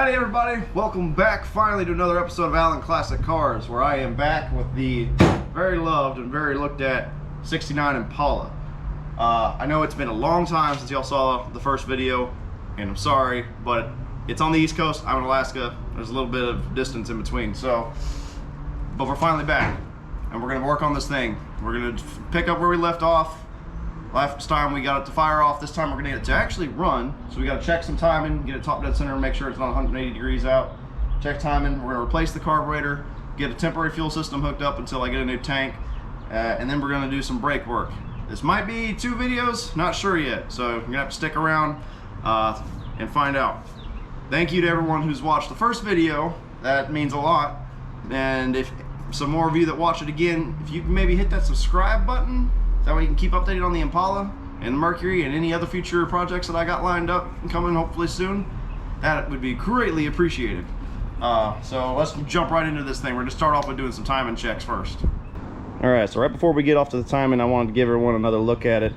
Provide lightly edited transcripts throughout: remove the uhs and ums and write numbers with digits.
Howdy everybody, welcome back finally to another episode of Allen Classic Cars, where I am back with the very loved and very looked at 69 Impala. I know it's been a long time since y'all saw the first video, and I'm sorry, but it's on the East Coast, I'm in Alaska, there's a little bit of distance in between, but we're finally back, and we're gonna work on this thing. We're gonna pick up where we left off. Last time we got it to fire off, this time we're gonna get it to actually run. So we gotta check some timing, get it top dead center, make sure it's not 180 degrees out. Check timing, we're gonna replace the carburetor, get a temporary fuel system hooked up until I get a new tank, and then we're gonna do some brake work. This might be 2 videos, not sure yet. So you're gonna have to stick around and find out. Thank you to everyone who's watched the first video, that means a lot. And if some more of you that watch it again, if you can maybe hit that subscribe button, that way you can keep updated on the Impala and Mercury and any other future projects that I got lined up and coming hopefully soon. That would be greatly appreciated. So let's jump right into this thing. We're gonna start off with doing some timing checks first. All right, so right before we get off to the timing, I wanted to give everyone another look at it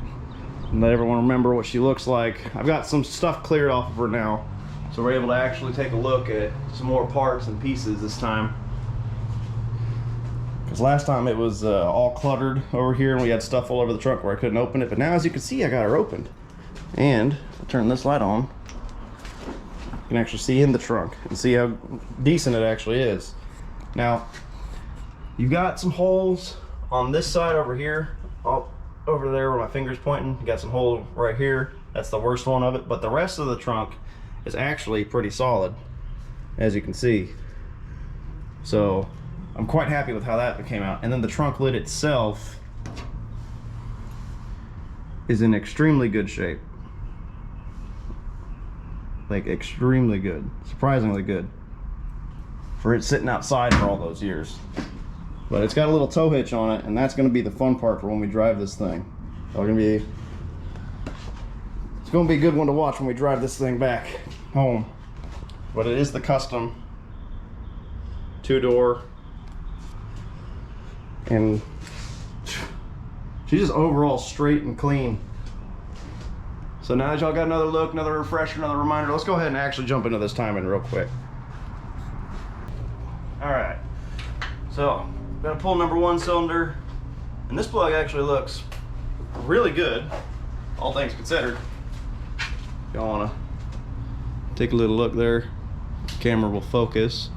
and let everyone remember what she looks like. I've got some stuff cleared off of her now, so we're able to actually take a look at some more parts and pieces this time. Because last time it was all cluttered over here and we had stuff all over the trunk where I couldn't open it, but now as you can see I got her opened. And I'll turn this light on, you can actually see in the trunk and see how decent it actually is. Now you've got some holes on this side over here, all over there where my finger's pointing. You got some hole right here, that's the worst one of it, but the rest of the trunk is actually pretty solid, as you can see. So I'm quite happy with how that came out. And then the trunk lid itself is in extremely good shape. Like extremely good, surprisingly good for it sitting outside for all those years. But it's got a little tow hitch on it, and that's gonna be the fun part for when we drive this thing. So it's gonna be a good one to watch when we drive this thing back home. But it is the custom 2-door. And she's just overall straight and clean. So now that y'all got another look, another refresher, another reminder, let's go ahead and actually jump into this timing real quick. All right, so gotta pull number 1 cylinder, and this plug actually looks really good, all things considered. Y'all wanna take a little look there, camera will focus.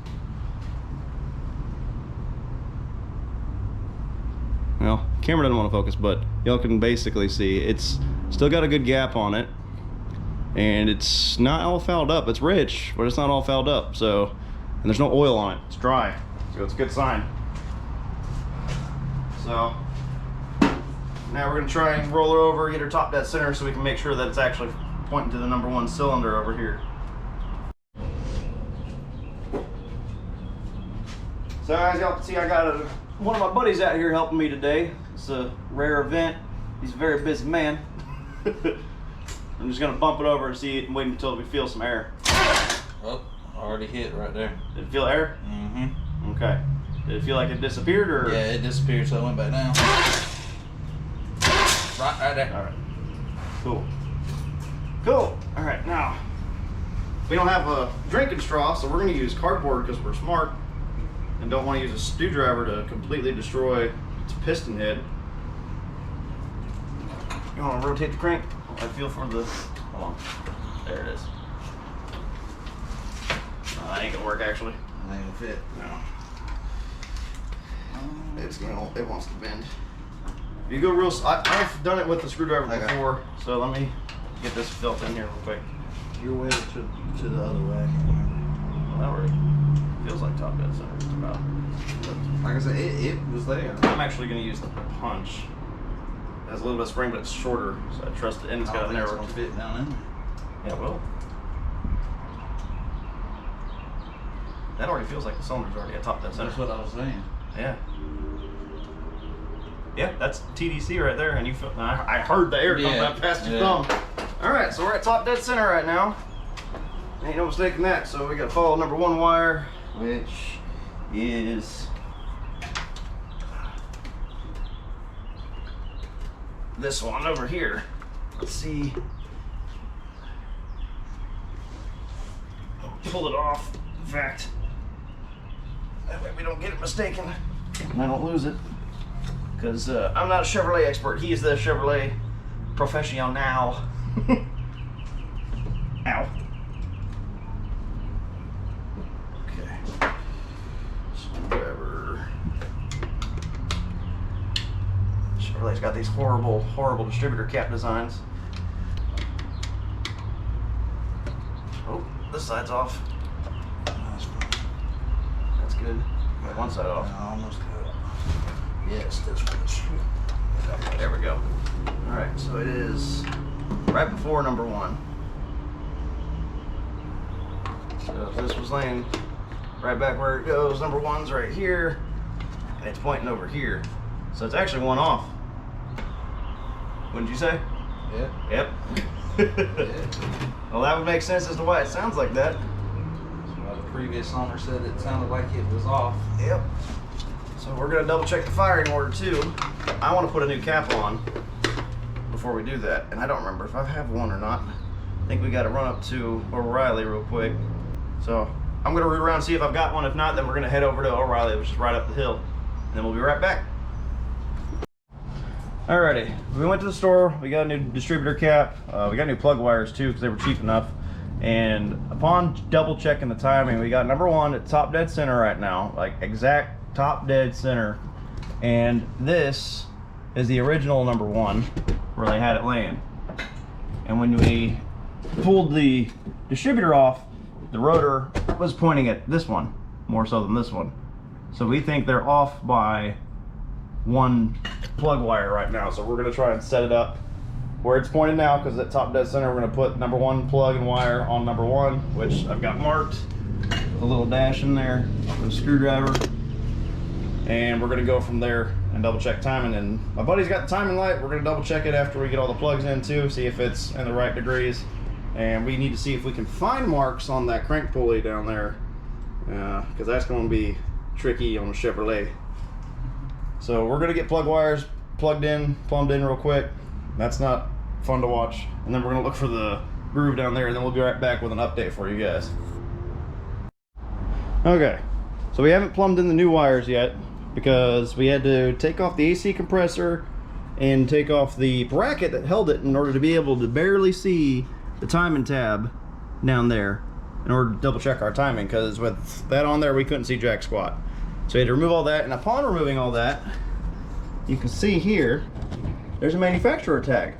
Well, camera doesn't want to focus, but y'all can basically see it's still got a good gap on it, and it's not all fouled up. It's rich, but it's not all fouled up. So, and there's no oil on it. It's dry, so it's a good sign. So now we're gonna try and roll her over, get her top dead center, so we can make sure that it's actually pointing to the number 1 cylinder over here. So as y'all can see, I got one of my buddies out here helping me today. It's a rare event. He's a very busy man. I'm just gonna bump it over and see it and wait until we feel some air. Oh, already hit right there. Did it feel air? Mm-hmm. Okay. Did it feel like it disappeared or? Yeah, it disappeared, so I went back down. Right there. All right. Cool. Cool. All right, now we don't have a drinking straw, so we're gonna use cardboard because we're smart and don't want to use a screwdriver to completely destroy its piston head. You want to rotate the crank? I feel for the, hold on, there it is. That ain't gonna work actually. It ain't gonna fit. No. It wants to bend. If you go real, I've done it with the screwdriver before, so let me get this built in here real quick. You're way to the other way. Well, that worked. Feels like top dead center just about. Like I said, it was there. I'm actually going to use the punch. It has a little bit of spring, but it's shorter, so I trust it. And it's got a narrower. It's gonna fit down in there. Yeah, it will. That already feels like the cylinder's already at top dead center. That's what I was saying. Yeah. Yeah, that's TDC right there, and you feel. I heard the air come back past your thumb. All right, so we're at top dead center right now. Ain't no mistaking that. So we got to follow number 1 wire, which is this one over here. Let's see. pull it off. In fact, that way we don't get it mistaken and I don't lose it. Because I'm not a Chevrolet expert. He's the Chevrolet professional now. Ow. Okay. Screwdriver. Chevrolet's got these horrible, horrible distributor cap designs. Oh, this side's off. That's fine. That's good. Got one side off. Almost good. Yes, this one's. There we go. Alright, so it is right before number 1. So if this was laying right back where it goes, number 1's right here, and it's pointing over here. So it's actually one off. Wouldn't you say? Yeah. Yep. Yeah. Well, that would make sense as to why it sounds like that. Well, the previous owner said it sounded like it was off. Yep. So we're gonna double check the firing order too. I want to put a new cap on before we do that, and I don't remember if I have one or not. I think we got to run up to O'Reilly real quick. So I'm gonna root around and see if I've got one. If not, then we're gonna head over to O'Reilly, which is right up the hill, and then we'll be right back. Alrighty, we went to the store. We got a new distributor cap. We got new plug wires too because they were cheap enough. And upon double checking the timing, we got number 1 at top dead center right now, like exact top dead center. And this is the original number 1 where they had it laying. And when we pulled the distributor off, the rotor was pointing at this one more so than this one. So we think they're off by 1 plug wire right now. So we're going to try and set it up where it's pointed now, because at top dead center we're going to put number 1 plug and wire on number 1, which I've got marked, a little dash in there with a screwdriver. And we're going to go from there and double check timing. And my buddy's got the timing light. We're going to double check it after we get all the plugs in too, see if it's in the right degrees. And we need to see if we can find marks on that crank pulley down there, because that's going to be tricky on the Chevrolet. So we're going to get plug wires plugged in, plumbed in real quick. That's not fun to watch. And then we're going to look for the groove down there, and then we'll be right back with an update for you guys. Okay, so we haven't plumbed in the new wires yet because we had to take off the AC compressor and take off the bracket that held it in order to be able to barely see the timing tab down there in order to double check our timing, because with that on there we couldn't see jack squat. So we had to remove all that, and upon removing all that, you can see here there's a manufacturer tag,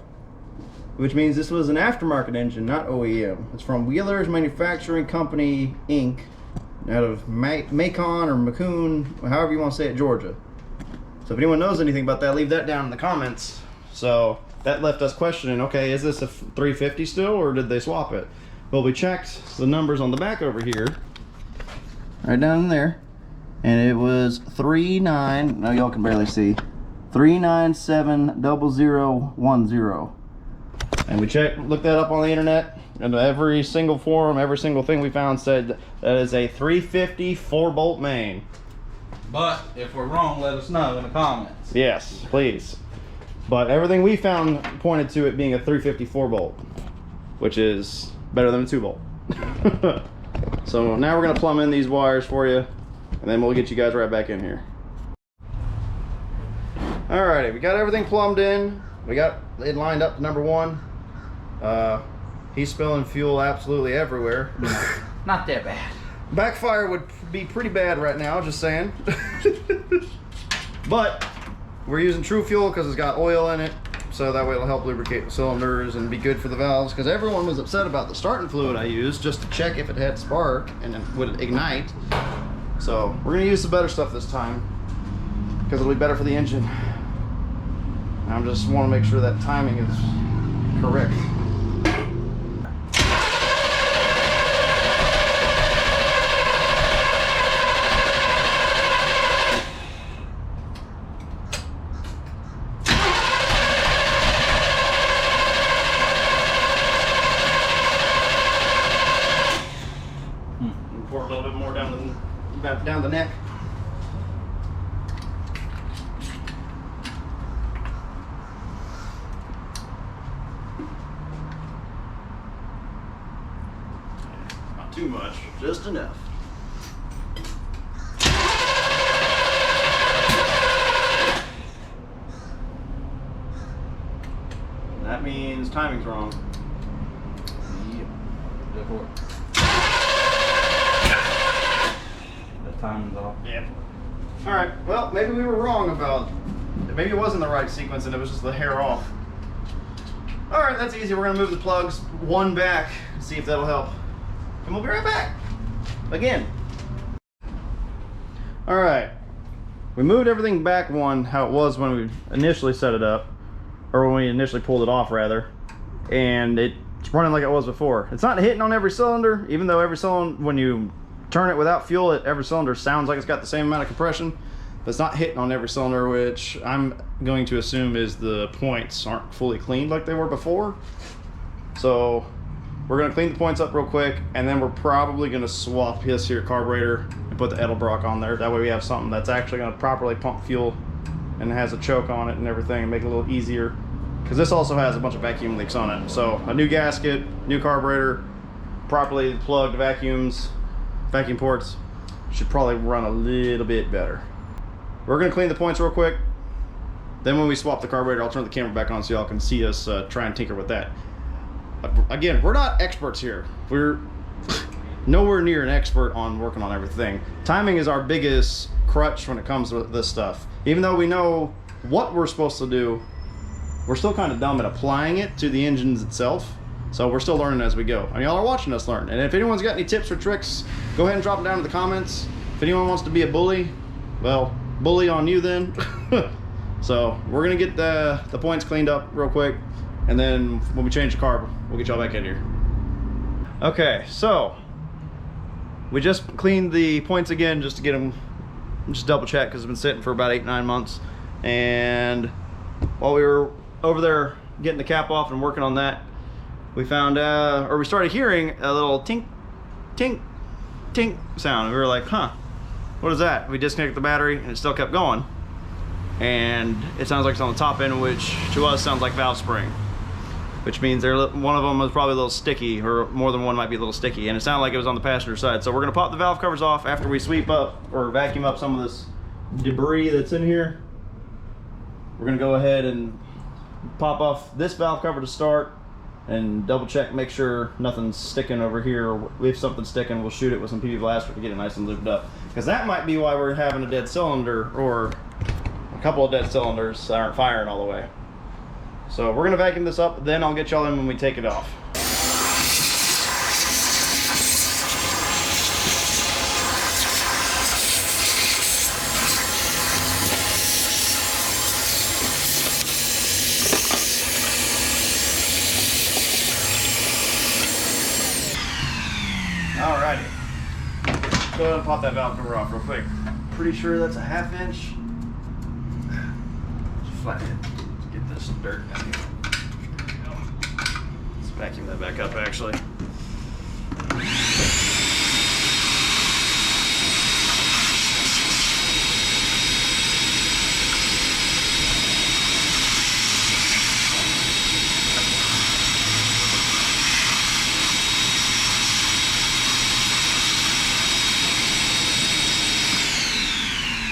which means this was an aftermarket engine, not OEM. It's from Wheeler's Manufacturing Company, Inc., out of Macon or Macon, however you want to say it, Georgia. So if anyone knows anything about that, leave that down in the comments. So that left us questioning, okay, is this a 350 still, or did they swap it? Well, we checked the numbers on the back over here, right down in there, and it was 39, now y'all can barely see, 3970010. And we looked that up on the internet, and every single forum, every single thing we found said that is a 350 4-bolt main. But if we're wrong, let us know in the comments. Yes, please. But everything we found pointed to it being a 350 4-bolt, which is better than a 2-bolt. So now we're gonna plumb in these wires for you, and then we'll get you guys right back in here. Alrighty, we got everything plumbed in. We got it lined up to number 1. He's spilling fuel absolutely everywhere. Not that bad. Backfire would be pretty bad right now, just saying. But we're using True Fuel because it's got oil in it, so that way it'll help lubricate the cylinders and be good for the valves, because everyone was upset about the starting fluid I used just to check if it had spark and it would ignite. So we're going to use some better stuff this time because it'll be better for the engine. I just want to make sure that timing is correct. Pour a little bit more down the neck. Not too much. Just enough. That means timing's wrong. Yeah. Go for it. The timing's off. Yeah. Alright, well, maybe we were wrong about... Maybe it wasn't the right sequence and it was just the hair off. Alright, that's easy. We're going to move the plugs one back and see if that'll help. And we'll be right back. Again. Alright. We moved everything back one, how it was when we initially set it up. Or when we initially pulled it off, rather. And it's running like it was before. It's not hitting on every cylinder, even though every cylinder, when you turn it without fuel, every cylinder sounds like it's got the same amount of compression. But it's not hitting on every cylinder, which I'm going to assume is the points aren't fully cleaned like they were before. So we're going to clean the points up real quick, and then we're probably going to swap this here carburetor and put the Edelbrock on there. That way we have something that's actually going to properly pump fuel and has a choke on it and everything, and make it a little easier. Because this also has a bunch of vacuum leaks on it. So a new gasket, new carburetor, properly plugged vacuum ports should probably run a little bit better. We're going to clean the points real quick. Then when we swap the carburetor, I'll turn the camera back on so y'all can see us try and tinker with that. Again, we're not experts here. We're nowhere near an expert on working on everything. Timing is our biggest crutch when it comes to this stuff. Even though we know what we're supposed to do, we're still kind of dumb at applying it to the engines itself. So we're still learning as we go. And y'all are watching us learn. And if anyone's got any tips or tricks, go ahead and drop them down in the comments. If anyone wants to be a bully, well, bully on you then. So we're gonna get the points cleaned up real quick, and then when we change the carb, we'll get y'all back in here. Okay, so we just cleaned the points again just to get them, just double check, because it's been sitting for about 8-9 months. And while we were over there getting the cap off and working on that, we found or we started hearing a little tink tink tink sound, and we were like, huh, what is that? We disconnected the battery and it still kept going, and it sounds like it's on the top end, which to us sounds like valve spring, which means one of them was probably a little sticky, or more than one might be a little sticky, and it sounded like it was on the passenger side. So we're gonna pop the valve covers off after we sweep up or vacuum up some of this debris that's in here. We're gonna go ahead and pop off this valve cover to start, and double check, make sure nothing's sticking over here, or if something's sticking, we'll shoot it with some PV Blaster to get it nice and lubed up, because that might be why we're having a dead cylinder, or a couple of dead cylinders that aren't firing all the way. So we're gonna vacuum this up, then I'll get y'all in when we take it off. Alrighty, go ahead and pop that valve cover off real quick. Pretty sure that's a 1/2 inch. Just flatten it. Let's get this dirt out here. Let's vacuum that back up actually.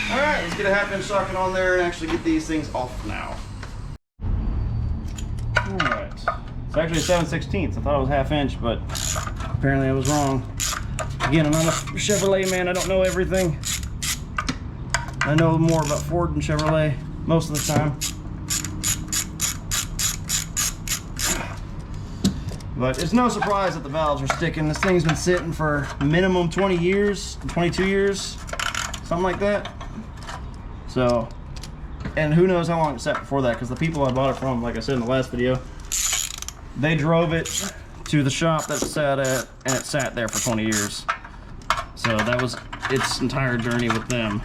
Alright, let's get a 1/2 inch socket on there and actually get these things off now. Alright, it's actually a 7/16. I thought it was 1/2 inch, but apparently I was wrong. Again, I'm not a Chevrolet man, I don't know everything. I know more about Ford than Chevrolet most of the time. But it's no surprise that the valves are sticking. This thing's been sitting for minimum 20 years, 22 years, something like that. So, and who knows how long it sat before that, because the people I bought it from, like I said in the last video, they drove it to the shop that it sat at, and it sat there for 20 years. So that was its entire journey with them.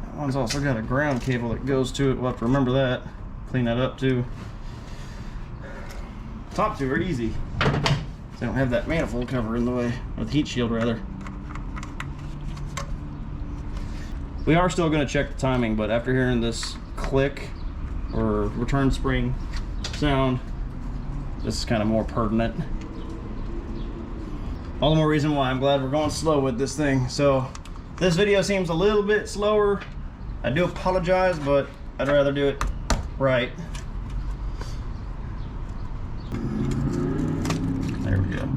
That one's also got a ground cable that goes to it. We'll have to remember that. Clean that up too. Top two are easy. They don't have that manifold cover in the way, or the heat shield rather. We are still going to check the timing, but after hearing this click or return spring sound, this is kind of more pertinent. All the more reason why I'm glad we're going slow with this thing. So this video seems a little bit slower. I do apologize, but I'd rather do it right. There we go.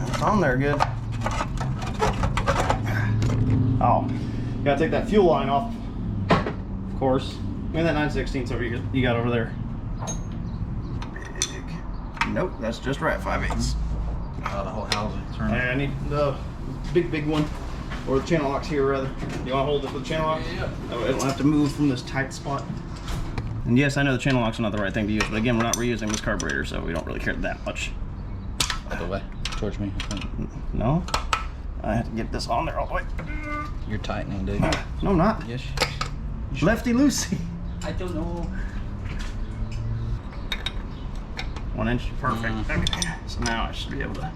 It's on there good. Oh, gotta take that fuel line off, of course. And that 9/16 over you got over there. Big. Nope, that's just right, 5/8. The whole house is turning. I need the big one, or the channel locks here rather. You want to hold it for the channel lock? Yeah. That way it don't have to move from this tight spot. And yes, I know the channel lock's not the right thing to use, but again, we're not reusing this carburetor, so we don't really care that much. Other way, towards me. I think. No, I have to get this on there all the way. You're tightening, dude. No, I'm not. Yes. Lefty loosey. I don't know. 1 inch, perfect. Okay. So now I should be able to.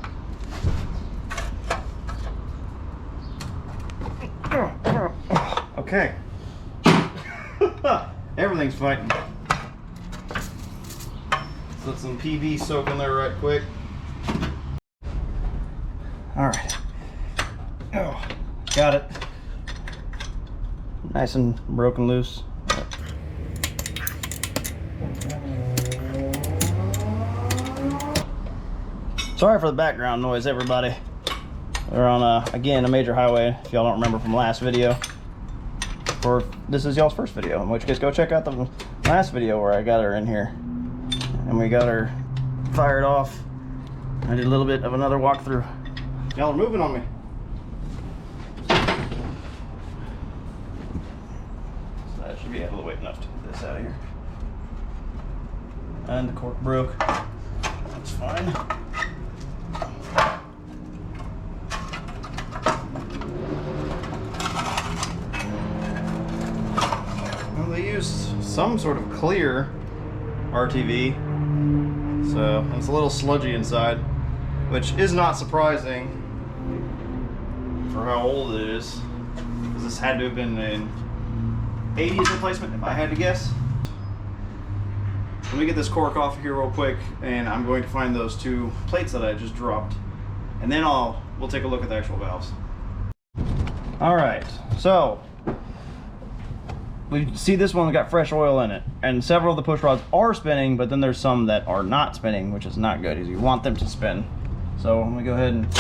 Okay. Everything's fighting. Let's let some PV soak in there right quick. All right. Oh, got it. Nice and broken loose. Sorry for the background noise, everybody. We're on, again, a major highway, if y'all don't remember from last video. Or this is y'all's first video, in which case go check out the last video where I got her in here. And we got her fired off. I did a little bit of another walkthrough. Y'all are moving on me. So I should be able to wait enough to get this out of here. And the cork broke. That's fine. Well, they used some sort of clear RTV, so it's a little sludgy inside, which is not surprising for how old it is, because this had to have been an 80s replacement, if I had to guess. Let me get this cork off here real quick, and I'm going to find those 2 plates that I just dropped, and then we'll take a look at the actual valves. All right, so we see this one got fresh oil in it, and several of the push rods are spinning, but then there's some that are not spinning, which is not good, because you want them to spin. So let me go ahead and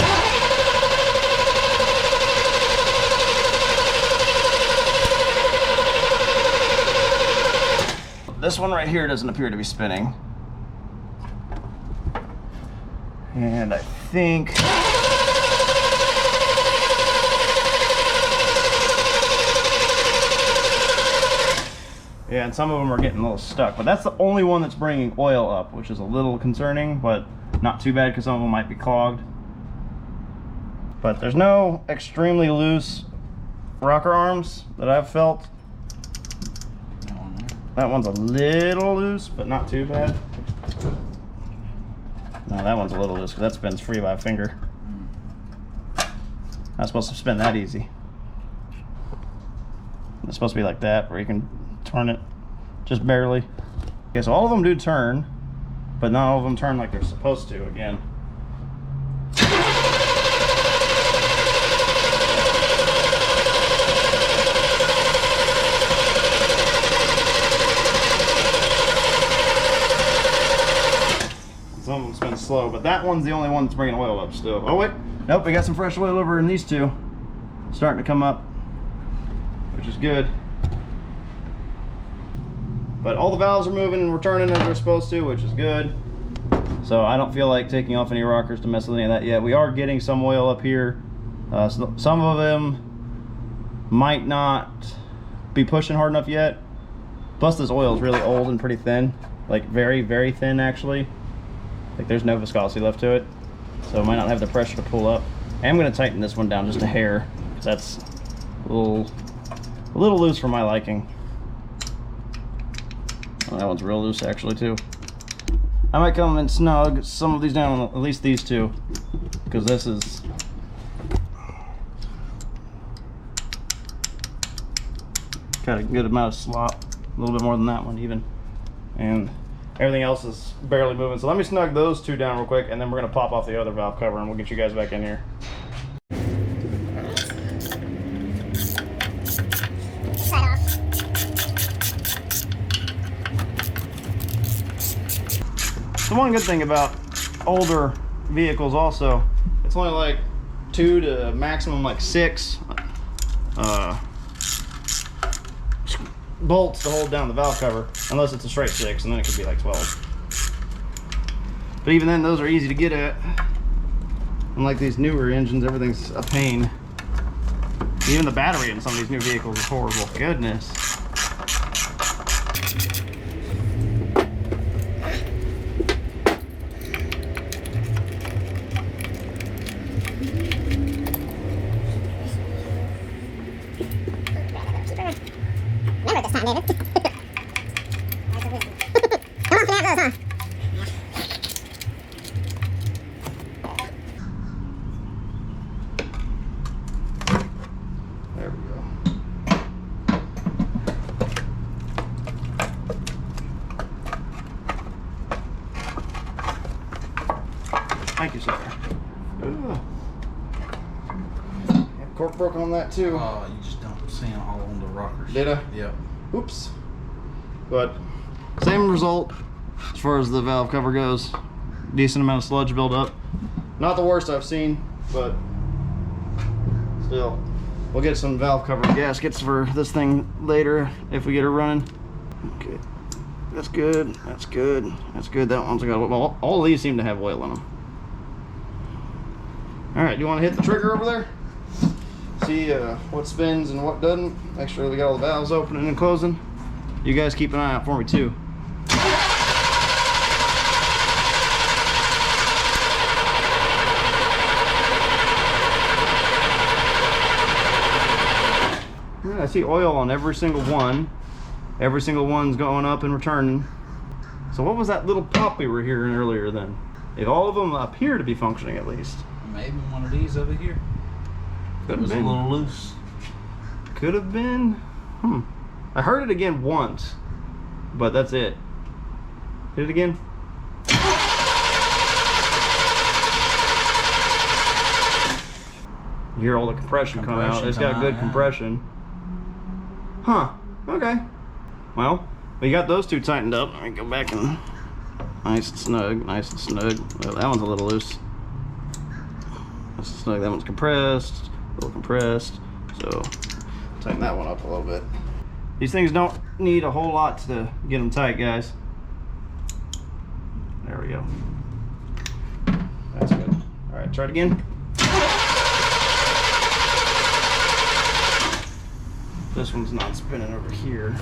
this one right here doesn't appear to be spinning. And I think yeah, and some of them are getting a little stuck, but that's the only one that's bringing oil up, which is a little concerning, but not too bad because some of them might be clogged. But there's no extremely loose rocker arms that I've felt. That one's a little loose, but not too bad. No, that one's a little loose because that spins free by finger. Not supposed to spin that easy. It's supposed to be like that, where you can turn it just barely. Okay, so all of them do turn, but not all of them turn like they're supposed to again. Some of them spin slow, but that one's the only one that's bringing oil up still. Oh wait, nope, we got some fresh oil over in these 2. Starting to come up, which is good. But all the valves are moving and returning as they're supposed to, which is good. So I don't feel like taking off any rockers to mess with any of that yet. We are getting some oil up here. So some of them might not be pushing hard enough yet. Plus this oil is really old and pretty thin. Like very, very thin actually. Like there's no viscosity left to it. So it might not have the pressure to pull up. I am going to tighten this one down just a hair, because that's a little loose for my liking. Oh, that one's real loose actually too. I might come and snug some of these down, at least these 2, because this is got a good amount of slop, a little bit more than that one even. And Everything else is barely moving. So let me snug those two down real quick, and then we're gonna pop off the other valve cover and we'll get you guys back in here. The one good thing about older vehicles also, it's only like 2 to maximum like 6 bolts to hold down the valve cover, unless it's a straight 6, and then it could be like 12. But even then, those are easy to get at. Unlike these newer engines, everything's a pain. Even the battery in some of these new vehicles is horrible. Goodness. There we go. Thank you, sir. Ugh. Cork broke on that too. Oh, you just dumped sand all on the rockers. Did I? Yep. Oops. But same result as far as the valve cover goes. Decent amount of sludge build up. Not the worst I've seen, but still. We'll get some valve cover gaskets for this thing later if we get her running. Okay. That's good. That's good. That's good. That one's got all of these seem to have oil in them. Alright, you want to hit the trigger over there? See what spins and what doesn't. Make sure we got all the valves opening and closing. You guys keep an eye out for me too. Yeah, I see oil on every single one. Every single one's going up and returning. So what was that little pop we were hearing earlier then? If all of them appear to be functioning at least. Maybe one of these over here. Could It was have a been. little loose. Could have been. I heard it again once, but that's it. Hit it again. You hear all the compression come out. It's got good compression. Huh. Okay. Well, we got those two tightened up. Let me go back and nice and snug. Nice and snug. Well, that one's a little loose. Nice and snug. That one's compressed. A little compressed. So tighten that one up a little bit. These things don't need a whole lot to get them tight, guys. There we go. That's good. All right, try it again. This one's not spinning over here.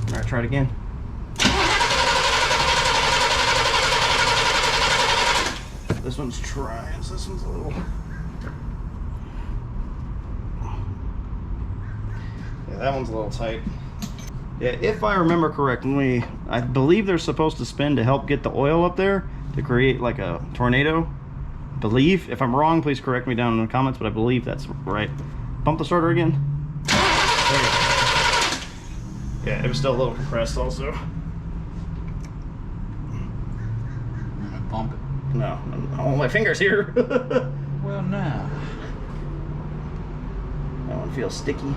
All right, try it again. This one's trying, so this one's a little... Yeah, that one's a little tight. Yeah, if I remember correctly, I believe they're supposed to spin to help get the oil up there to create like a tornado. I believe. If I'm wrong, please correct me down in the comments, but I believe that's right. Pump the starter again. There you go. Yeah, it was still a little compressed also. I'm gonna pump it. No, I don't want my fingers here. Well, now. That one feels sticky.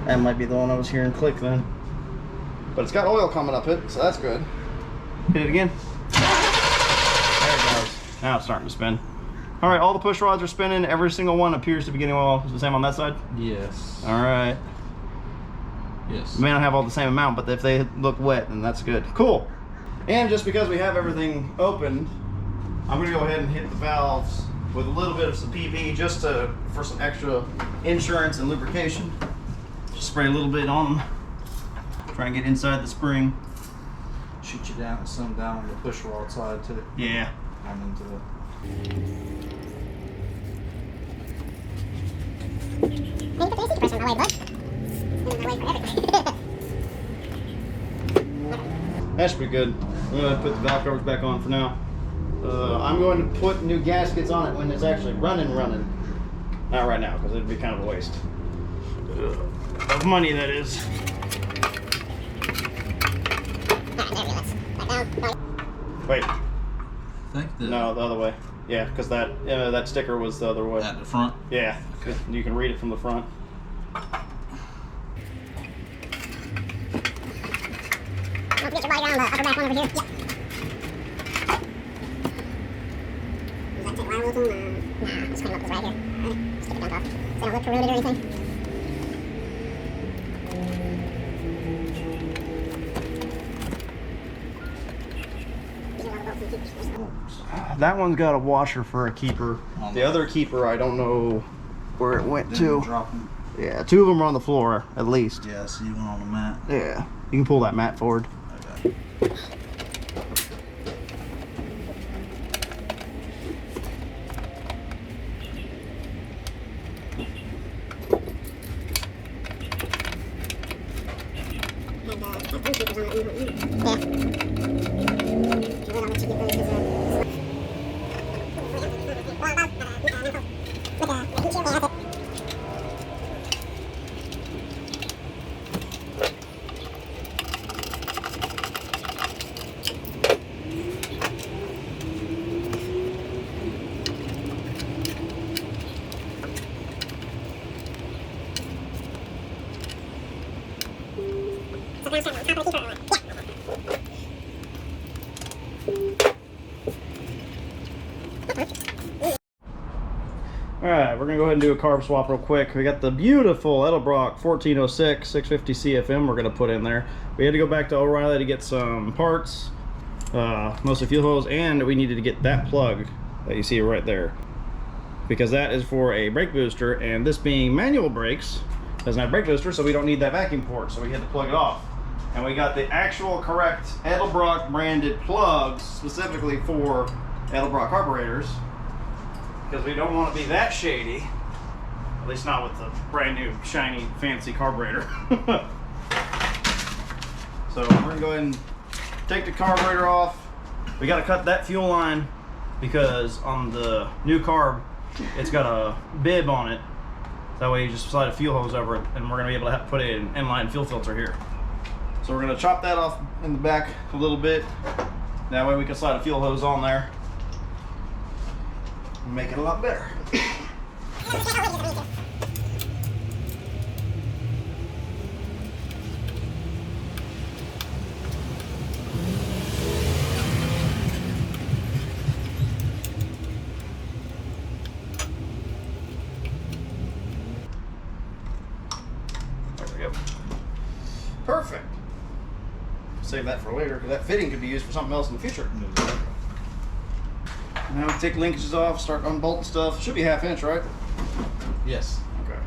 That might be the one I was hearing click then. But it's got oil coming up it, so that's good. Hit it again. There it goes. Now it's starting to spin. All right, all the push rods are spinning. Every single one appears to be getting oil. Is the same on that side? Yes. All right. Yes. It may not have all the same amount, but if they look wet, then that's good. Cool. And just because we have everything opened, I'm gonna go ahead and hit the valves with a little bit of some PP just for some extra insurance and lubrication. Just spray a little bit on them. Try and get inside the spring. Shoot you down, some down on the push rod side too. Yeah. I'm into the. Maybe put the AC compressor on my way, bud. On my way for everything. That should be good. I'm going to put the valve covers back on for now. I'm going to put new gaskets on it when it's actually running. Not right now, because it'd be kind of a waste. enough money, that is. Wait. I think the No, the other way. Yeah, because that sticker was the other way. at the front. Yeah, because you can read it from the front. Don't forget to write around the upper back one over here. Yep. Does that take wire with them? Nah, just clean up this right here. Okay, stick it down top. So they don't look corroded or anything. These are all the bolts and keepers. That one's got a washer for a keeper. The other keeper, I don't know where it went to. Drop them. Yeah, 2 of them are on the floor, at least. Yeah, I see one on the mat. Yeah, you can pull that mat forward. Okay. Had some keepers on it. Yeah. We'll let you get those because Alright, we're going to go ahead and do a carb swap real quick. We got the beautiful Edelbrock 1406 650 CFM we're going to put in there. We had to go back to O'Reilly to get some parts, mostly fuel hose, and we needed to get that plug that you see right there, because that is for a brake booster, and this being manual brakes doesn't have brake booster, so we don't need that vacuum port, so we had to plug it off. And we got the actual correct Edelbrock branded plugs specifically for Edelbrock carburetors, because we don't want to be that shady, at least not with the brand new shiny fancy carburetor. So we're gonna go ahead and take the carburetor off. We got to cut that fuel line because on the new carb it's got a bib on it, that way you just slide a fuel hose over it, and we're gonna be able to put an inline fuel filter here. So we're gonna chop that off in the back a little bit, that way we can slide a fuel hose on there. Make it a lot better. There we go. Perfect. Save that for later, because that fitting could be used for something else in the future. Now we take linkages off, start unbolting stuff. Should be 1/2 inch, right? Yes. Okay.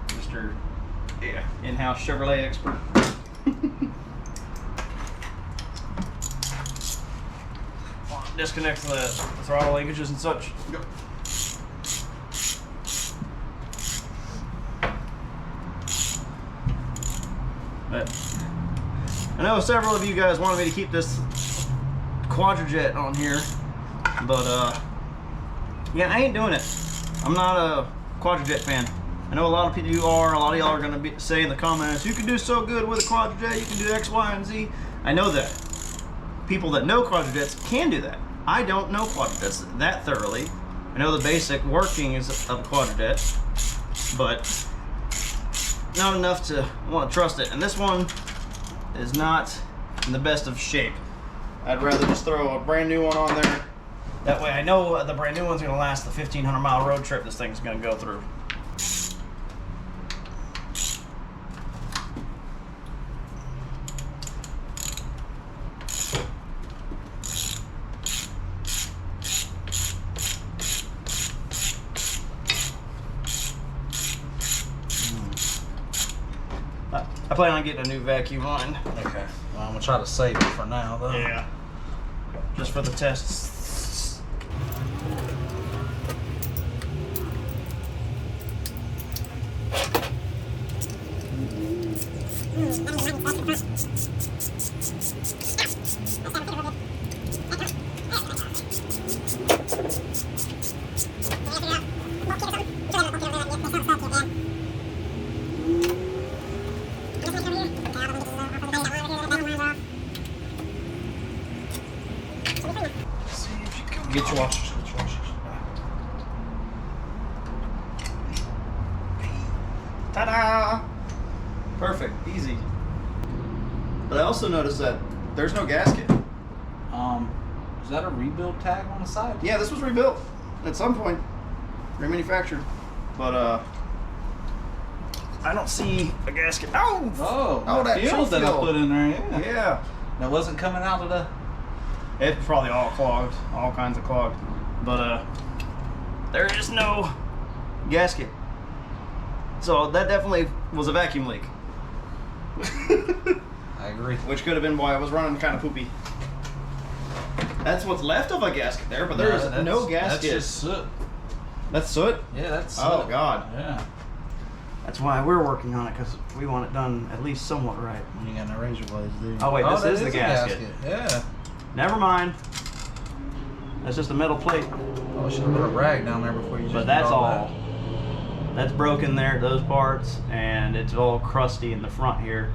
Mr. In-house Chevrolet expert. Disconnect the throttle linkages and such. Go. But I know several of you guys wanted me to keep this Quadrajet on here, but yeah, I ain't doing it. I'm not a Quadrajet fan. I know a lot of people you are. A lot of y'all are going to say in the comments, you can do so good with a Quadrajet, you can do X, Y, and Z. I know that. People that know Quadrajets can do that. I don't know Quadrajets that thoroughly. I know the basic workings of a Quadrajet, but not enough to want to trust it. And this one is not in the best of shape. I'd rather just throw a brand new one on there. That way I know the brand new one's going to last the 1,500 mile road trip this thing's going to go through. I plan on getting a new vacuum line. Okay. Well, I'm gonna try to save it for now, though. Yeah. Just for the tests. Get your washers. Get your washers. Ta-da! Perfect. Easy. But I also noticed that there's no gasket. Is that a rebuild tag on the side? Yeah, this was rebuilt at some point, remanufactured. But I don't see a gasket. Oh, that field that I put in there. Yeah. Yeah. That wasn't coming out of the. It's probably all clogged, all kinds of clogged. But there is no gasket. So that definitely was a vacuum leak. I agree. Which could have been why I was running kind of poopy. That's what's left of a gasket there, but there is no gasket. That's just soot. That's soot? Yeah, that's soot. Oh, God. Yeah. That's why we're working on it, because we want it done at least somewhat right. You got no razor blades, do you? Oh, wait, this is the gasket. Yeah. Never mind. That's just a metal plate. Oh, I should have put a rag down there before you just. But that's all. That's broken there, those parts, and it's all crusty in the front here.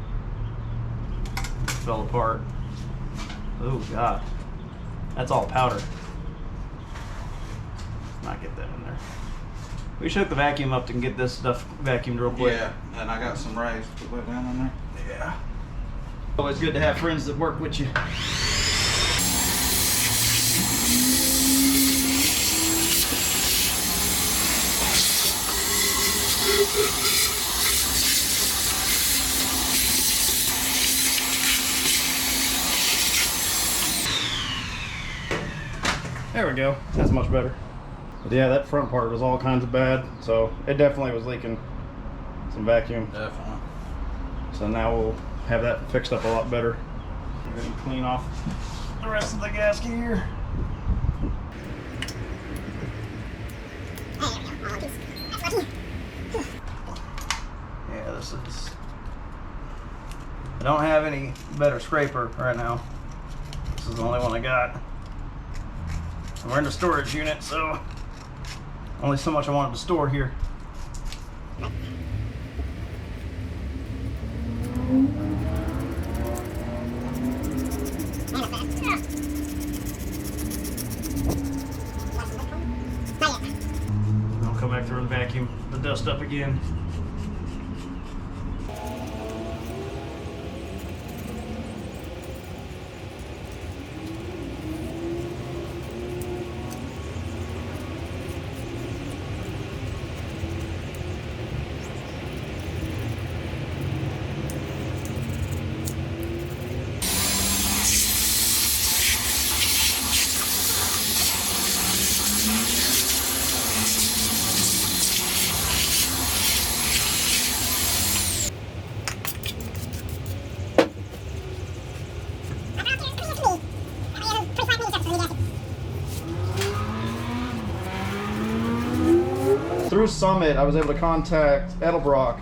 Fell apart. Oh, God. That's all powder. Not get that in there. We should hook the vacuum up to get this stuff vacuumed real quick. Yeah, and I got some rags to put down in there. Yeah. Always good to have friends that work with you. There we go. That's much better. But yeah, that front part was all kinds of bad, so it definitely was leaking some vacuum. Definitely. So now we'll have that fixed up a lot better. Go ahead and clean off the rest of the gasket here. Yeah, this is... I don't have any better scraper right now. This is the only one I got. And we're in the storage unit, so only so much I wanted to store here. I'll come back through and vacuum the dust up again. Through Summit, I was able to contact Edelbrock,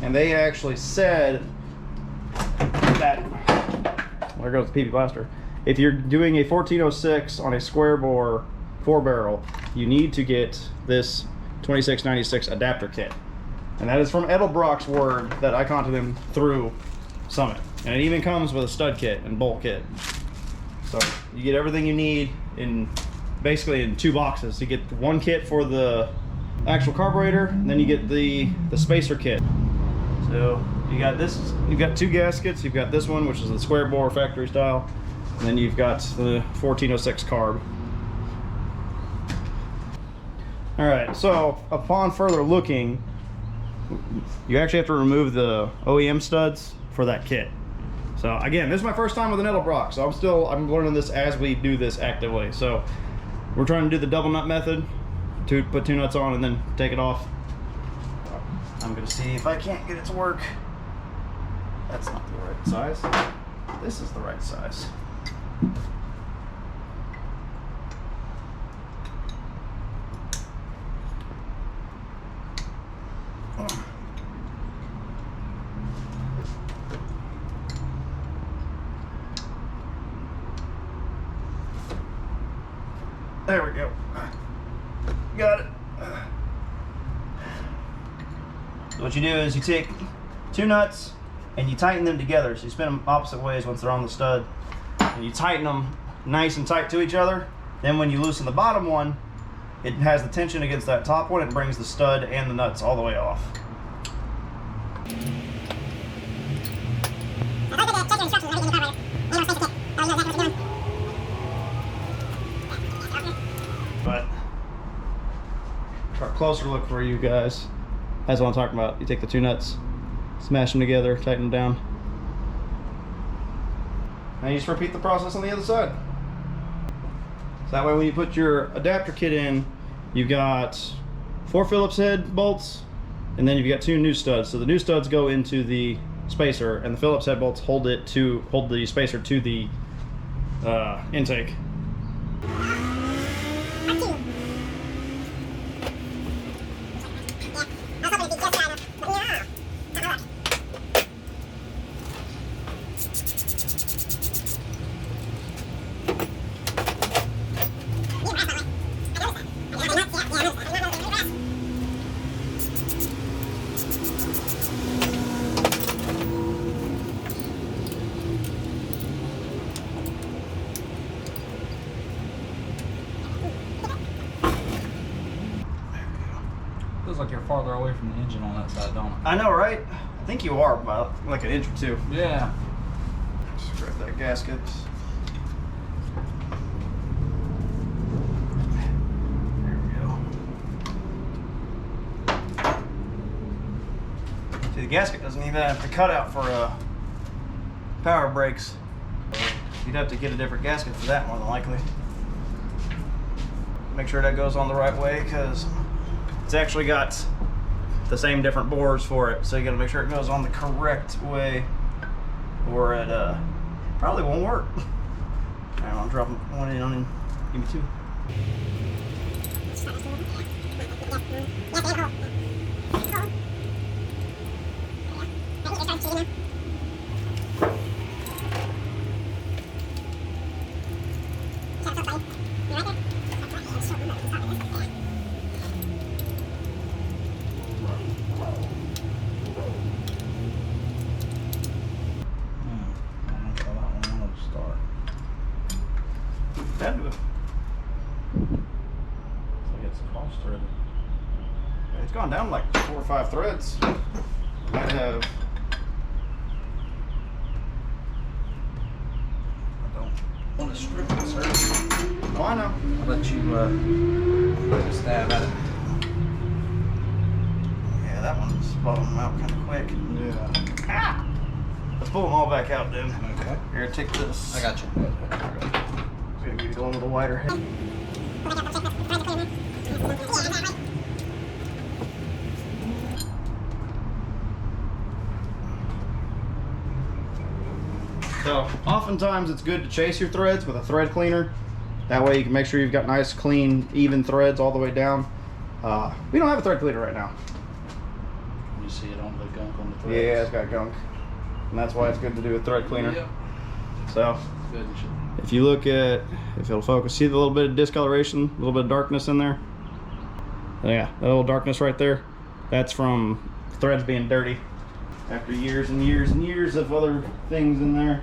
and they actually said that, there goes the PP blaster, if you're doing a 1406 on a square bore 4-barrel, you need to get this 2696 adapter kit. And that is from Edelbrock's word that I contacted them through Summit. And it even comes with a stud kit and bolt kit. So you get everything you need in basically in 2 boxes. You get one kit for the actual carburetor, and then you get the spacer kit. So you got this, you've got 2 gaskets. You've got this one, which is the square bore factory style, and then you've got the 1406 carb. All right, so upon further looking, you actually have to remove the OEM studs for that kit. So again, this is my first time with an Edelbrock, so I'm learning this as we do this actively. So we're trying to do the double nut method, to put 2 nuts on and then take it off. I'm gonna see if I can't get it to work. That's not the right size. This is the right size. There we go. Got it. So what you do is you take 2 nuts and you tighten them together. So you spin them opposite ways once they're on the stud. And you tighten them nice and tight to each other. Then when you loosen the bottom one, it has the tension against that top one. It brings the stud and the nuts all the way off. But for a closer look for you guys, that's what I'm talking about. You take the two nuts, smash them together, tighten them down. And you just repeat the process on the other side. So that way when you put your adapter kit in, you've got 4 Phillips head bolts, and then you've got 2 new studs. So the new studs go into the spacer, and the Phillips head bolts hold the spacer to the intake. Feels like you're farther away from the engine on that side, don't it? I know, right? I think you are about like an inch or 2. Yeah. Just grab that gasket. There we go. See, the gasket doesn't even have the cutout for power brakes. You'd have to get a different gasket for that more than likely. Make sure that goes on the right way, because it's actually got the same different bores for it, so you got to make sure it goes on the correct way, or it probably won't work. All right, I'll drop one in on and give me 2. That'd do it. Like it's cross threaded. It's gone down like 4 or 5 threads. Might have. I don't want to strip it, sir. Oh, I know. I'll let you take a stab at it. Yeah, that one's bottoming out kind of quick. Yeah. Ah! Let's pull them all back out, dude. Okay. Here, take this. I got you. I'm gonna give you the one with the wider head. So, oftentimes it's good to chase your threads with a thread cleaner. That way you can make sure you've got nice, clean, even threads all the way down. We don't have a thread cleaner right now. You see it on the gunk on the threads? Yeah, it's got gunk. And that's why it's good to do a thread cleaner. Yep. So, Good and shit. if you look at, if it'll focus, see the little bit of discoloration, a little bit of darkness in there? Yeah, that little darkness right there, that's from threads being dirty after years and years and years of other things in there.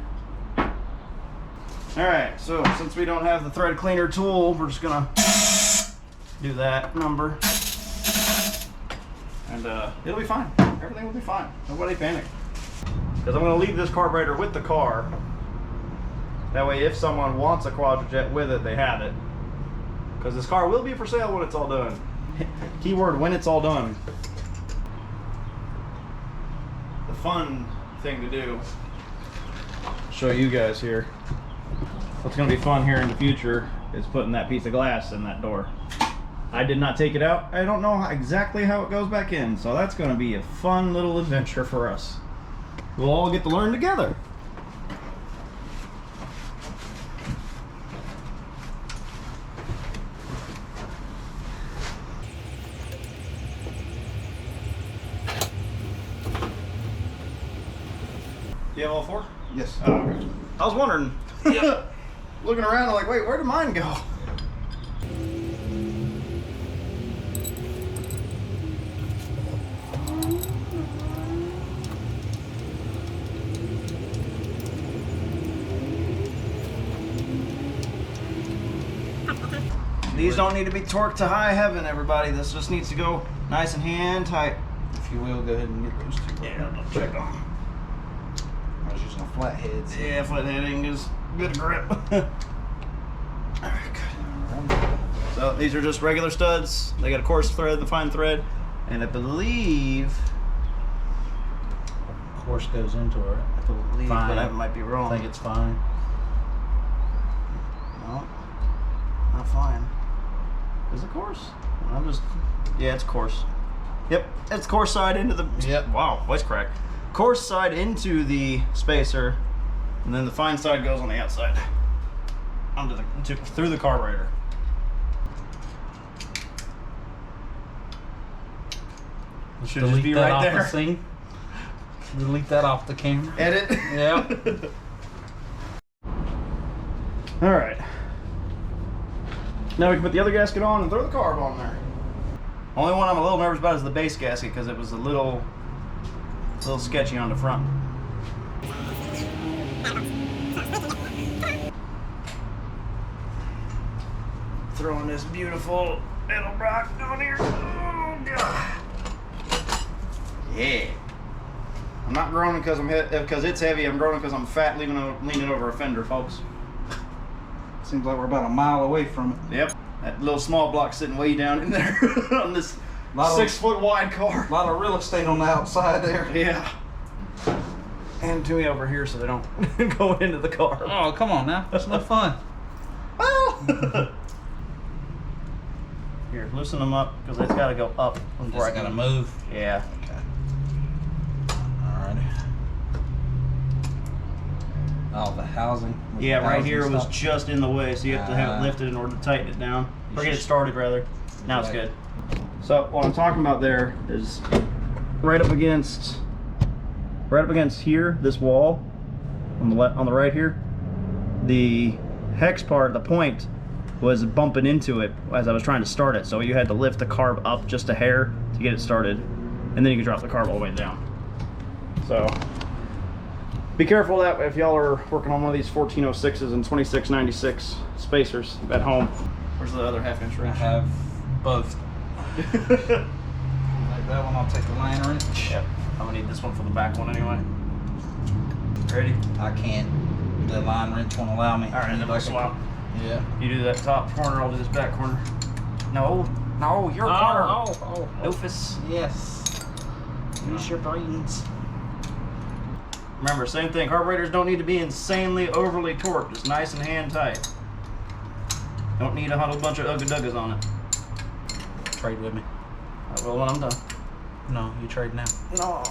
Alright, so since we don't have the thread cleaner tool, we're just gonna do that number. And it'll be fine. Everything will be fine. Nobody panic. Because I'm gonna leave this carburetor with the car. That way if someone wants a Quadrajet with it, they have it. Because this car will be for sale when it's all done. Keyword, when it's all done. The fun thing to do, show you guys here. What's going to be fun here in the future is putting that piece of glass in that door. I did not take it out. I don't know exactly how it goes back in, so that's going to be a fun little adventure for us. We'll all get to learn together. Do you have all 4? Yes. Oh, okay. I was wondering. Yep. Looking around, I'm like, wait, where did mine go? These don't need to be torqued to high heaven, everybody. This just needs to go nice and hand tight. If you will, go ahead and get those two. Yeah, I'll check them. I was using a flathead. So. Yeah, flatheading is good grip. Alright, good. So these are just regular studs. They got a coarse thread, the fine thread, and I believe Course goes into it. I believe, Fine. but I might be wrong. I think it's fine. No, not fine. Is it coarse? I'm just, yeah, it's coarse. Yep, it's coarse side into the. Yep. Wow, voice crack. Coarse side into the spacer, and then the fine side goes on the outside, onto the through the carburetor. Should just be right there. The scene. Delete that off the camera. Edit. Yeah. All right. Now we can put the other gasket on and throw the carb on there. Only one I'm a little nervous about is the base gasket because it was a little sketchy on the front. Throwing this beautiful metal block on here. Oh God. Yeah. I'm not groaning because it's heavy. I'm groaning because I'm fat, leaning over a fender, folks. Seems like we're about a mile away from it. Yep. That little small block sitting way down in there on this 6 foot wide car. A lot of real estate on the outside there. Yeah. And to me over here so they don't go into the car. Oh, come on now. That's no fun. Well. Here, loosen them up because it's got to go up before I Just gotta can move. Yeah. Okay. Alrighty. Oh, the housing. Yeah, right here was stuff. just in the way, so you have to have it lifted in order to tighten it down. Or get it started, rather. Now it's good. So what I'm talking about there is right up against here, this wall on the right here. The hex part, the point, was bumping into it as I was trying to start it. So you had to lift the carb up just a hair to get it started, and then you can drop the carb all the way down. So be careful of that if y'all are working on one of these 1406s and 2696 spacers at home. Where's the other 1/2 inch I wrench? have both. Like that one, I'll take the line wrench. Yep. I'm gonna need this one for the back one anyway. Ready? I can't. The line wrench won't allow me. All right, then we'll swap. Yeah. You do that top corner, I'll do this back corner. No, your corner. Oh. Doofus. Yes. Use your brains. Remember, same thing. Carburetors don't need to be insanely overly torqued. Just nice and hand tight. Don't need a whole bunch of ugga-duggas on it. Trade with me. I will when I'm done. No, you trade now. No,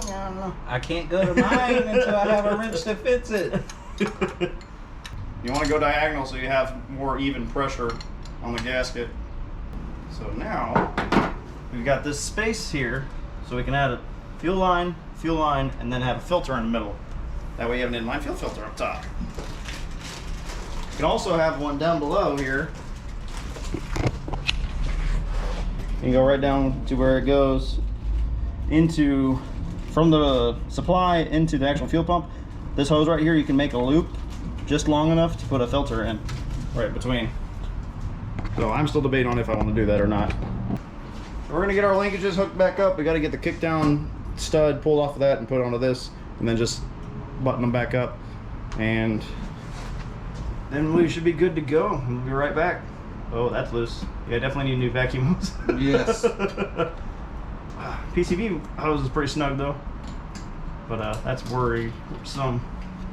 man. I can't go to mine until I have a wrench that fits it. You want to go diagonal so you have more even pressure on the gasket. So now we've got this space here, so we can add a fuel line, and then have a filter in the middle. That way you have an inline fuel filter up top. You can also have one down below here. You can go right down to where it goes from the supply into the actual fuel pump. This hose right here, you can make a loop just long enough to put a filter in right between. So I'm still debating on if I want to do that or not. We're gonna get our linkages hooked back up. We got to get the kick down stud pulled off of that and put it onto this, and then just button them back up, and then we should be good to go. We'll be right back. Oh, that's loose. Yeah, definitely need new vacuum hose. Yes. PCV hose is pretty snug though, but that's worrisome.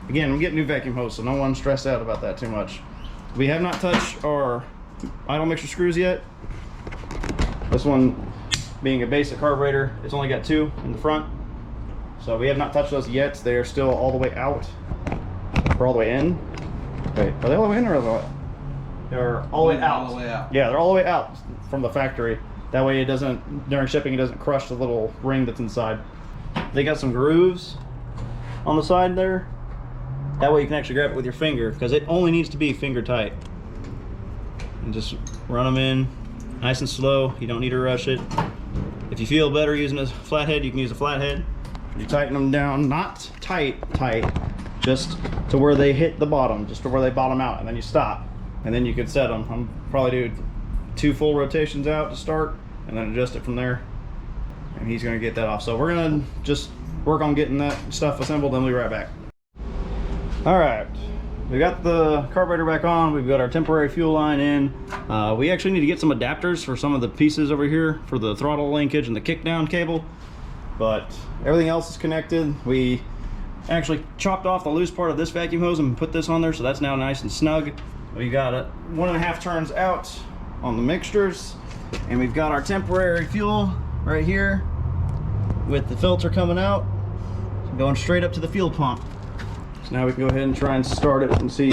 Again, I'm getting new vacuum hose, so no one stress out about that too much. We have not touched our idle mixture screws yet. This one being a basic carburetor, it's only got 2 in the front, so we have not touched those yet. They are still all the way out, or all the way in. Wait, are they all the way in or are they? They're all the way out. All the way out. Yeah, they're all the way out from the factory. That way it doesn't, during shipping, it doesn't crush the little ring that's inside. They got some grooves on the side there. That way you can actually grab it with your finger, because it only needs to be finger tight. And just run them in nice and slow. You don't need to rush it. If you feel better using a flathead, you can use a flathead. You tighten them down, not tight, just to where they hit the bottom, just to where they bottom out, and then you stop. and then you could set them. I'm probably do 2 full rotations out to start, and then adjust it from there. And he's gonna get that off. So we're gonna just work on getting that stuff assembled, and we'll be right back. All right, we got the carburetor back on. We've got our temporary fuel line in. We actually need to get some adapters for some of the pieces over here for the throttle linkage and the kickdown cable, but everything else is connected. We actually chopped off the loose part of this vacuum hose and put this on there, so that's now nice and snug. We got it 1.5 turns out on the mixtures, and we've got our temporary fuel right here with the filter coming out, going straight up to the fuel pump. So now we can go ahead and try and start it and see.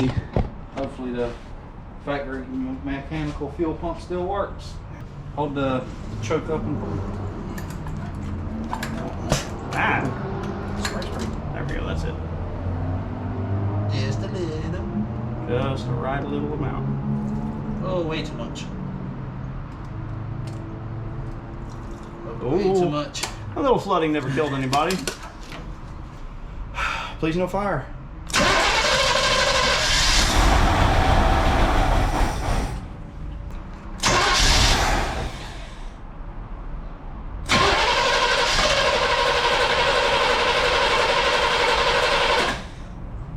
Hopefully the factory mechanical fuel pump still works. Hold the choke open for me. There we go, that's it. Just a little. Just the right little amount. Oh, way too much. Ooh. Way too much. A little flooding never killed anybody. Please no fire.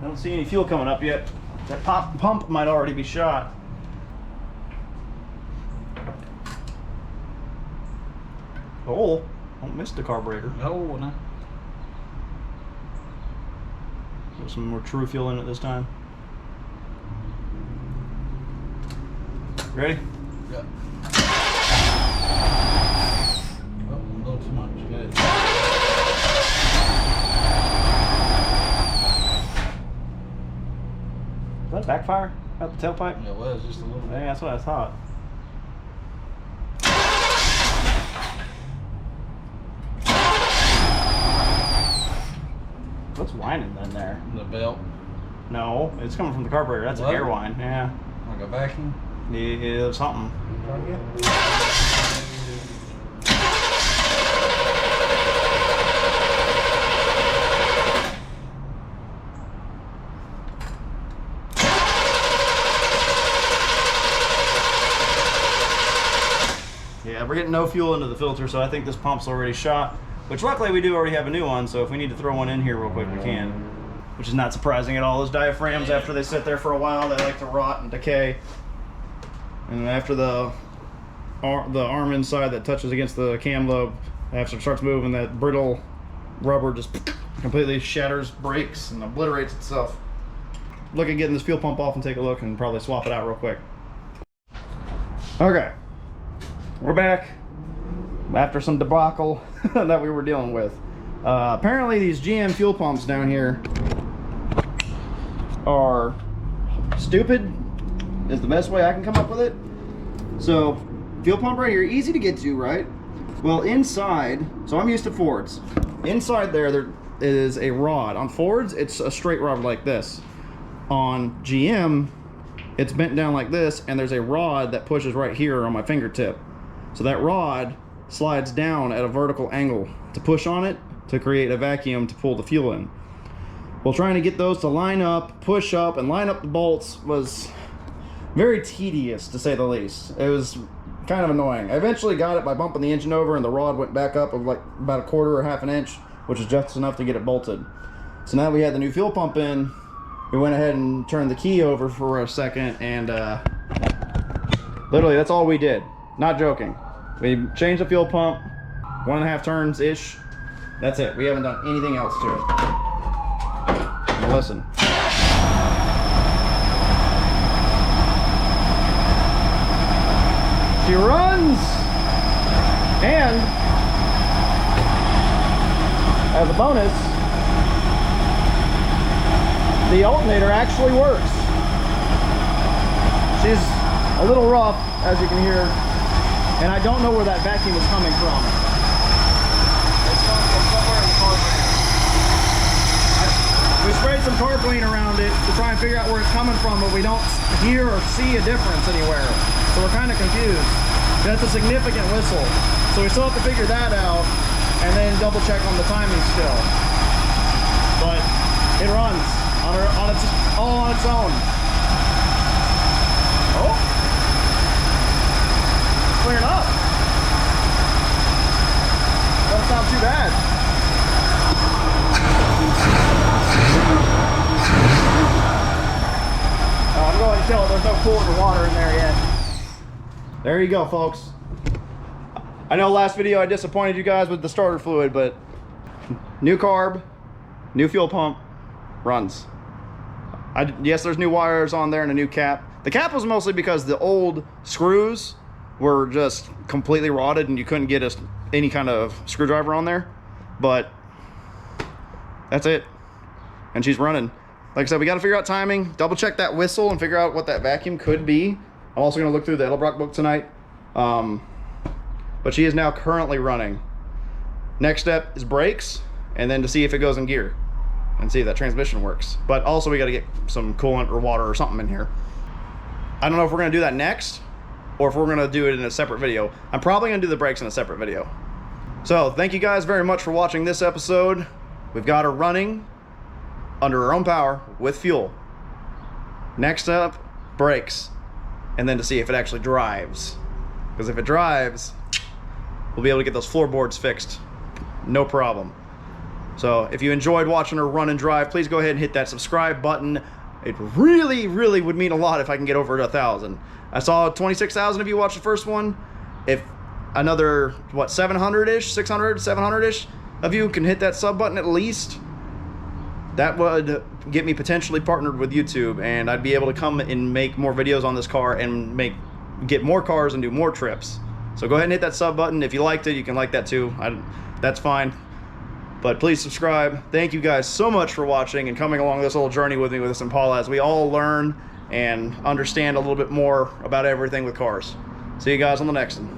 I don't see any fuel coming up yet. That pump might already be shot. Oh, don't miss the carburetor. No, no. Put some more true fuel in it this time. Ready? Yeah. Oh, a little too much. Good. Is that backfire out the tailpipe? Yeah, it was just a little bit. Yeah, that's what I thought. What's whining in there? The belt. No, it's coming from the carburetor. That's What? an air whine. Yeah. Like a vacuum. Yeah, something. Try again. Yeah, we're getting no fuel into the filter, so I think this pump's already shot. Which luckily we do already have a new one, so if we need to throw one in here real quick, we can. Which is not surprising at all. Those diaphragms, after they sit there for a while, they like to rot and decay. And after the arm inside that touches against the cam lobe, after it starts moving, that brittle rubber just completely shatters, breaks, and obliterates itself. Look at getting this fuel pump off and take a look and probably swap it out real quick. Okay, we're back after some debacle that we were dealing with. Apparently these GM fuel pumps down here are stupid, is the best way I can come up with it. So fuel pump right here, easy to get to, right? Well, inside, so I'm used to Fords. Inside there is a rod. On Fords, it's a straight rod like this. On GM, it's bent down like this, and there's a rod that pushes right here on my fingertip. So that rod slides down at a vertical angle to push on it to create a vacuum to pull the fuel in. Well, trying to get those to line up, push up, and line up the bolts was very tedious, to say the least. It was kind of annoying. I eventually got it by bumping the engine over, and the rod went back up of like about 1/4 or 1/2 inch, which is just enough to get it bolted. So now we had the new fuel pump in, we went ahead and turned the key over for a second, and literally that's all we did. Not joking. We changed the fuel pump, 1.5 turns ish. That's it. We haven't done anything else to it. Now listen. She runs, and as a bonus, the alternator actually works. She's a little rough, as you can hear, and I don't know where that vacuum is coming from. It's coming from somewhere in the carburetor. We sprayed some car clean around it to try and figure out where it's coming from, but we don't hear or see a difference anywhere. So we're kind of confused. That's a significant whistle. So we still have to figure that out and then double check on the timing still. But it runs all on its own. clearing up. Doesn't sound too bad. Oh, I'm going to tell there's no coolant or water in there yet. There you go, folks. I know last video I disappointed you guys with the starter fluid, but new carb, new fuel pump, runs. Yes, there's new wires on there and a new cap. The cap was mostly because the old screws were just completely rotted and you couldn't get any kind of screwdriver on there. But that's it. And she's running. Like I said, we got to figure out timing, double check that whistle and figure out what that vacuum could be. I'm also going to look through the Edelbrock book tonight. But she is now currently running. Next step is brakes, and then to see if it goes in gear and see if that transmission works. But also we got to get some coolant or water or something in here. I don't know if we're going to do that next or if we're going to do it in a separate video. I'm probably going to do the brakes in a separate video. So thank you guys very much for watching this episode. We've got her running under her own power with fuel. Next up, brakes, and then to see if it actually drives. Because if it drives, we'll be able to get those floorboards fixed, no problem. So if you enjoyed watching her run and drive, please go ahead and hit that subscribe button. It really, really would mean a lot if I can get over 1,000. I saw 26,000 of you watch the first one. If another, what, 700-ish, 600, 700-ish of you can hit that sub button at least, that would get me potentially partnered with YouTube, and I'd be able to come and make more videos on this car and get more cars and do more trips. So go ahead and hit that sub button. If you liked it, you can like that too. That's fine. But please subscribe. Thank you guys so much for watching and coming along this little journey with me with this Impala as we all learn and understand a little bit more about everything with cars. See you guys on the next one.